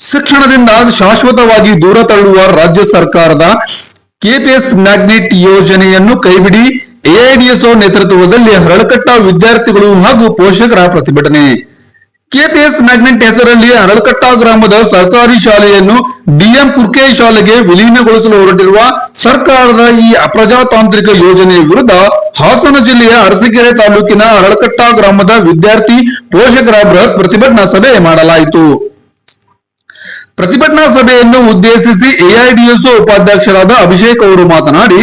ಶಿಕ್ಷಣದಿಂದ ಶಾಶ್ವತವಾಗಿ ದೂರ ತಳ್ಳುವ ರಾಜ್ಯ ಸರ್ಕಾರದ ಕೆಪಿಎಸ್ ಮ್ಯಾಗ್ನೆಟ್ ಯೋಜನೆಯನ್ನು ಕೈಬಿಡಿ. ಎಐಡಿಎಸ್ಒ ನೇತೃತ್ವದಲ್ಲಿ ಹರಳಕಟ್ಟ ವಿದ್ಯಾರ್ಥಿಗಳು ಹಾಗೂ ಪೋಷಕರ ಪ್ರತಿಭಟನೆ. ಕೆಪಿಎಸ್ ಮ್ಯಾಗ್ನೆಟ್ ಹೆಸರಲ್ಲಿ ಹರಳಕಟ್ಟ ಗ್ರಾಮದ ಸರ್ಕಾರಿ ಶಾಲೆಯನ್ನು ಡಿಎಂ ಕುರ್ಕೆ ಶಾಲೆಗೆ ವಿಲೀನಗೊಳಿಸಲು ಹೊರಟಿರುವ ಸರ್ಕಾರದ ಈ ಅಪ್ರಜಾತಾಂತ್ರಿಕ ಯೋಜನೆಯ ವಿರುದ್ಧ ಹಾಸನ ಜಿಲ್ಲೆಯ ಅರಸೀಕೆರೆ ತಾಲೂಕಿನ ಹರಳಕಟ್ಟ ಗ್ರಾಮದ ವಿದ್ಯಾರ್ಥಿ ಪೋಷಕರ ಬೃಹತ್ ಪ್ರತಿಭಟನಾ ಸಭೆ ಮಾಡಲಾಯಿತು. ಪ್ರತಿಭಟನಾ ಸಭೆಯನ್ನು ಉದ್ದೇಶಿಸಿ ಎಐಡಿಎಸ್ಒ ಉಪಾಧ್ಯಕ್ಷರಾದ ಅಭಿಷೇಕ್ ಅವರು ಮಾತನಾಡಿ,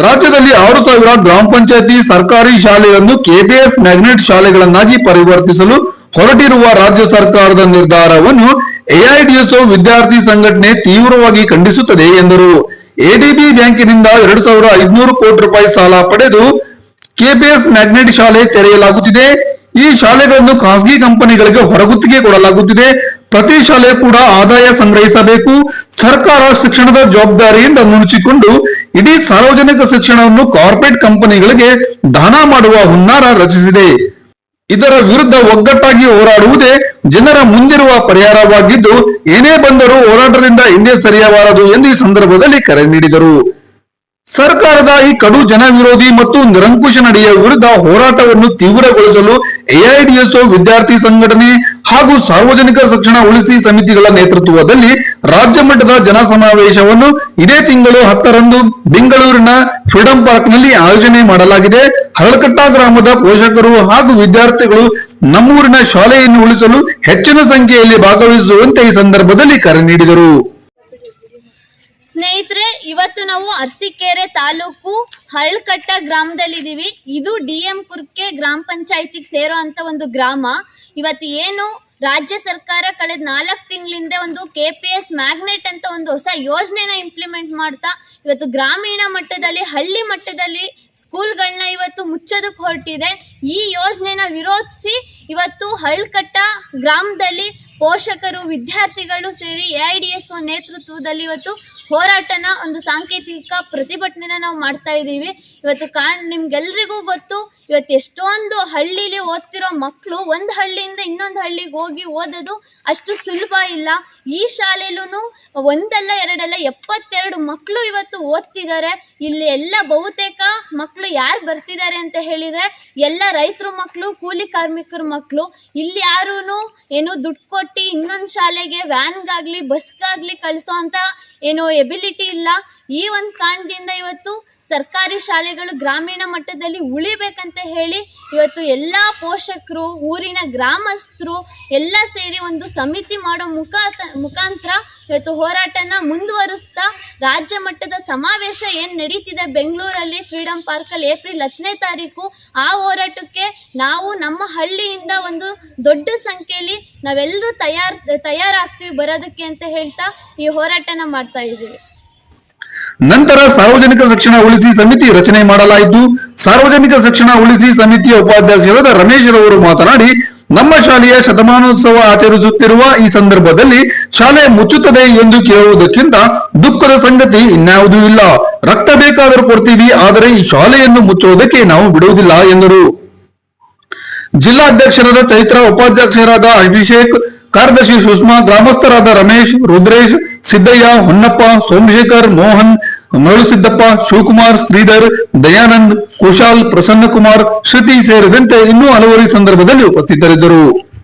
ರಾಜ್ಯದಲ್ಲಿ 6,000 ಗ್ರಾಮ ಪಂಚಾಯತಿ ಸರ್ಕಾರಿ ಶಾಲೆಗಳನ್ನು ಕೆಪಿಎಸ್ ಮ್ಯಾಗ್ನೆಟ್ ಶಾಲೆಗಳನ್ನಾಗಿ ಪರಿವರ್ತಿಸಲು ಹೊರಟಿರುವ ರಾಜ್ಯ ಸರ್ಕಾರದ ನಿರ್ಧಾರವನ್ನು ಎಐಡಿಎಸ್ಒ ವಿದ್ಯಾರ್ಥಿ ಸಂಘಟನೆ ತೀವ್ರವಾಗಿ ಖಂಡಿಸುತ್ತದೆ ಎಂದರು. ಎಡಿಬಿ ಬ್ಯಾಂಕಿನಿಂದ 2,500 ಕೋಟಿ ರೂಪಾಯಿ ಸಾಲ ಪಡೆದು ಕೆಪಿಎಸ್ ಮ್ಯಾಗ್ನೆಟ್ ಶಾಲೆ ತೆರೆಯಲಾಗುತ್ತಿದೆ. ಈ ಶಾಲೆಗಳನ್ನು ಖಾಸಗಿ ಕಂಪನಿಗಳಿಗೆ ಹೊರಗುತ್ತಿಗೆ ಕೊಡಲಾಗುತ್ತಿದೆ. ಪ್ರತಿ ಶಾಲೆ ಕೂಡ ಆದಾಯ ಸಂಗ್ರಹಿಸಬೇಕು. ಸರ್ಕಾರ ಶಿಕ್ಷಣದ ಜವಾಬ್ದಾರಿಯಿಂದ ನುಣುಚಿಕೊಂಡು ಇಡೀ ಸಾರ್ವಜನಿಕ ಶಿಕ್ಷಣವನ್ನು ಕಾರ್ಪೊರೇಟ್ ಕಂಪನಿಗಳಿಗೆ ದಾನ ಮಾಡುವ ಹುನ್ನಾರ ರಚಿಸಿದೆ. ಇದರ ವಿರುದ್ಧ ಒಗ್ಗಟ್ಟಾಗಿ ಹೋರಾಡುವುದೇ ಜನರ ಮುಂದಿರುವ ಪರಿಹಾರವಾಗಿದ್ದು, ಏನೇ ಬಂದರೂ ಹೋರಾಟದಿಂದ ಹಿಂದೆ ಸರಿಯಬಾರದು ಎಂದು ಈ ಸಂದರ್ಭದಲ್ಲಿ ಕರೆ ನೀಡಿದರು. ಸರ್ಕಾರದ ಈ ಕಡು ಜನ ವಿರೋಧಿ ಮತ್ತು ನಿರಂಕುಶ ನಡೆಯ ವಿರುದ್ಧ ಹೋರಾಟವನ್ನು ತೀವ್ರಗೊಳಿಸಲು ಎಐಡಿಎಸ್ಒ ವಿದ್ಯಾರ್ಥಿ ಸಂಘಟನೆ ಹಾಗೂ ಸಾರ್ವಜನಿಕ ಶಿಕ್ಷಣ ಉಳಿಸಿ ಸಮಿತಿಗಳ ನೇತೃತ್ವದಲ್ಲಿ ರಾಜ್ಯ ಮಟ್ಟದ ಜನ ಸಮಾವೇಶವನ್ನು ಇದೇ ತಿಂಗಳು 10ರಂದು ಬೆಂಗಳೂರಿನ ಫ್ರೀಡಂ ಪಾರ್ಕ್ನಲ್ಲಿ ಆಯೋಜನೆ ಮಾಡಲಾಗಿದೆ. ಹರಳಕಟ್ಟ ಗ್ರಾಮದ ಪೋಷಕರು ಹಾಗೂ ವಿದ್ಯಾರ್ಥಿಗಳು ನಮ್ಮೂರಿನ ಶಾಲೆಯನ್ನು ಉಳಿಸಲು ಹೆಚ್ಚಿನ ಸಂಖ್ಯೆಯಲ್ಲಿ ಭಾಗವಹಿಸುವಂತೆ ಈ ಸಂದರ್ಭದಲ್ಲಿ ಕರೆ ನೀಡಿದರು. ಸ್ನೇಹಿತರೆ, ಇವತ್ತು ನಾವು ಅರಸೀಕೆರೆ ತಾಲೂಕು ಹರಳಕಟ್ಟ ಗ್ರಾಮದಲ್ಲಿದ್ದೀವಿ. ಇದು ಡಿಎಂ ಕುರ್ಕೆ ಗ್ರಾಮ ಪಂಚಾಯತಿಗೆ ಸೇರೋ ಅಂತ ಒಂದು ಗ್ರಾಮ. ಇವತ್ತು ಏನು ರಾಜ್ಯ ಸರ್ಕಾರ ಕಳೆದ 4 ತಿಂಗಳಿಂದ ಒಂದು ಕೆಪಿಎಸ್ ಮ್ಯಾಗ್ನೆಟ್ ಅಂತ ಒಂದು ಹೊಸ ಯೋಜನೆನ ಇಂಪ್ಲಿಮೆಂಟ್ ಮಾಡ್ತಾ ಇವತ್ತು ಗ್ರಾಮೀಣ ಮಟ್ಟದಲ್ಲಿ ಹಳ್ಳಿ ಮಟ್ಟದಲ್ಲಿ ಸ್ಕೂಲ್ಗಳನ್ನ ಇವತ್ತು ಮುಚ್ಚೋದಕ್ಕೆ ಹೊರಟಿದೆ. ಈ ಯೋಜನೆನ ವಿರೋಧಿಸಿ ಇವತ್ತು ಹರಳಕಟ್ಟ ಗ್ರಾಮದಲ್ಲಿ ಪೋಷಕರು ವಿದ್ಯಾರ್ಥಿಗಳು ಸೇರಿ ಎಐಡಿಎಸ್ಒ ನೇತೃತ್ವದಲ್ಲಿ ಇವತ್ತು ಹೋರಾಟನ ಒಂದು ಸಾಂಕೇತಿಕ ಪ್ರತಿಭಟನೆನ ನಾವು ಮಾಡ್ತಾ ಇದ್ದೀವಿ. ಇವತ್ತು ನಿಮ್ಗೆಲ್ರಿಗೂ ಗೊತ್ತು, ಇವತ್ತು ಎಷ್ಟೊಂದು ಹಳ್ಳಿಲಿ ಓದ್ತಿರೋ ಮಕ್ಕಳು ಒಂದು ಹಳ್ಳಿಯಿಂದ ಇನ್ನೊಂದು ಹಳ್ಳಿಗೆ ಹೋಗಿ ಓದೋದು ಅಷ್ಟು ಸುಲಭ ಇಲ್ಲ. ಈ ಶಾಲೆಲೂ ಒಂದಲ್ಲ ಎರಡಲ್ಲ 72 ಮಕ್ಕಳು ಇವತ್ತು ಓದ್ತಿದ್ದಾರೆ. ಇಲ್ಲಿ ಎಲ್ಲ ಬಹುತೇಕ ಮಕ್ಕಳು ಯಾರು ಬರ್ತಿದ್ದಾರೆ ಅಂತ ಹೇಳಿದ್ರೆ ಎಲ್ಲ ರೈತರ ಮಕ್ಕಳು, ಕೂಲಿ ಕಾರ್ಮಿಕರ ಮಕ್ಕಳು. ಇಲ್ಲಿ ಯಾರೂ ಏನು ದುಡ್ಡು ಕೊಟ್ಟು ಇನ್ನೊಂದು ಶಾಲೆಗೆ ವ್ಯಾನ್ಗಾಗ್ಲಿ ಬಸ್ಗಾಗ್ಲಿ ಕಳಿಸೋ ಅಂತ ಏನೋ ಎಬಿಲಿಟಿ ಇಲ್ಲ. ಈ ಒಂದು ಕಾರಣದಿಂದ ಇವತ್ತು ಸರ್ಕಾರಿ ಶಾಲೆಗಳು ಗ್ರಾಮೀಣ ಮಟ್ಟದಲ್ಲಿ ಉಳಿಬೇಕಂತ ಹೇಳಿ ಇವತ್ತು ಎಲ್ಲ ಪೋಷಕರು, ಊರಿನ ಗ್ರಾಮಸ್ಥರು ಎಲ್ಲ ಸೇರಿ ಒಂದು ಸಮಿತಿ ಮಾಡೋ ಮುಖಾಂತರ ಇವತ್ತು ಹೋರಾಟನ ಮುಂದುವರಿಸ್ತಾ ರಾಜ್ಯ ಮಟ್ಟದ ಸಮಾವೇಶ ಏನು ನಡೀತಿದೆ ಬೆಂಗಳೂರಲ್ಲಿ ಫ್ರೀಡಂ ಪಾರ್ಕಲ್ಲಿ ಏಪ್ರಿಲ್ 10ನೇ ತಾರೀಕು, ಆ ಹೋರಾಟಕ್ಕೆ ನಾವು ನಮ್ಮ ಹಳ್ಳಿಯಿಂದ ಒಂದು ದೊಡ್ಡ ಸಂಖ್ಯೆಯಲ್ಲಿ ನಾವೆಲ್ಲರೂ ತಯಾರಾಗ್ತೀವಿ ಬರೋದಕ್ಕೆ ಅಂತ ಹೇಳ್ತಾ ಈ ಹೋರಾಟನ ಮಾಡ್ತಾ ಇದ್ದೀವಿ. ನಂತರ ಸಾರ್ವಜನಿಕ ಶಿಕ್ಷಣ ಉಳಿಸಿ ಸಮಿತಿ ರಚನೆ ಮಾಡಲಾಯಿತು. ಸಾರ್ವಜನಿಕ ಶಿಕ್ಷಣ ಉಳಿಸಿ ಸಮಿತಿಯ ಉಪಾಧ್ಯಕ್ಷರಾದ ರಮೇಶ್ ರವರು ಮಾತನಾಡಿ, ನಮ್ಮ ಶಾಲೆಯ ಶತಮಾನೋತ್ಸವ ಆಚರಿಸುತ್ತಿರುವ ಈ ಸಂದರ್ಭದಲ್ಲಿ ಶಾಲೆ ಮುಚ್ಚುತ್ತದೆ ಎಂದು ಕೇಳುವುದಕ್ಕಿಂತ ದುಃಖದ ಸಂಗತಿ ಇನ್ಯಾವುದೂ ಇಲ್ಲ. ರಕ್ತ ಬೇಕಾದರೂ ಕೊಡ್ತೀವಿ, ಆದರೆ ಈ ಶಾಲೆಯನ್ನು ಮುಚ್ಚುವುದಕ್ಕೆ ನಾವು ಬಿಡುವುದಿಲ್ಲ ಎಂದರು. ಜಿಲ್ಲಾಧ್ಯಕ್ಷರಾದ ಚೈತ್ರ, ಉಪಾಧ್ಯಕ್ಷರಾದ ಅಭಿಷೇಕ್, ಕಾರ್ಯದರ್ಶಿ ಸುಷ್ಮಾ, ಗ್ರಾಮಸ್ಥರಾದ ರಮೇಶ್, ರುದ್ರೇಶ್, ಸಿದ್ದಯ್ಯ, ಹೊನ್ನಪ್ಪ, ಸೋಮಶೇಖರ್, ಮೋಹನ್, ಮರಳುಸಿದ್ದಪ್ಪ, ಶಿವಕುಮಾರ್, ಶ್ರೀಧರ್, ದಯಾನಂದ್, ಕುಶಾಲ್, ಪ್ರಸನ್ನಕುಮಾರ್, ಶ್ರುತಿ ಸೇರಿದಂತೆ ಇನ್ನೂ ಹಲವರು ಈ ಸಂದರ್ಭದಲ್ಲಿ ಉಪಸ್ಥಿತರಿದ್ದರು.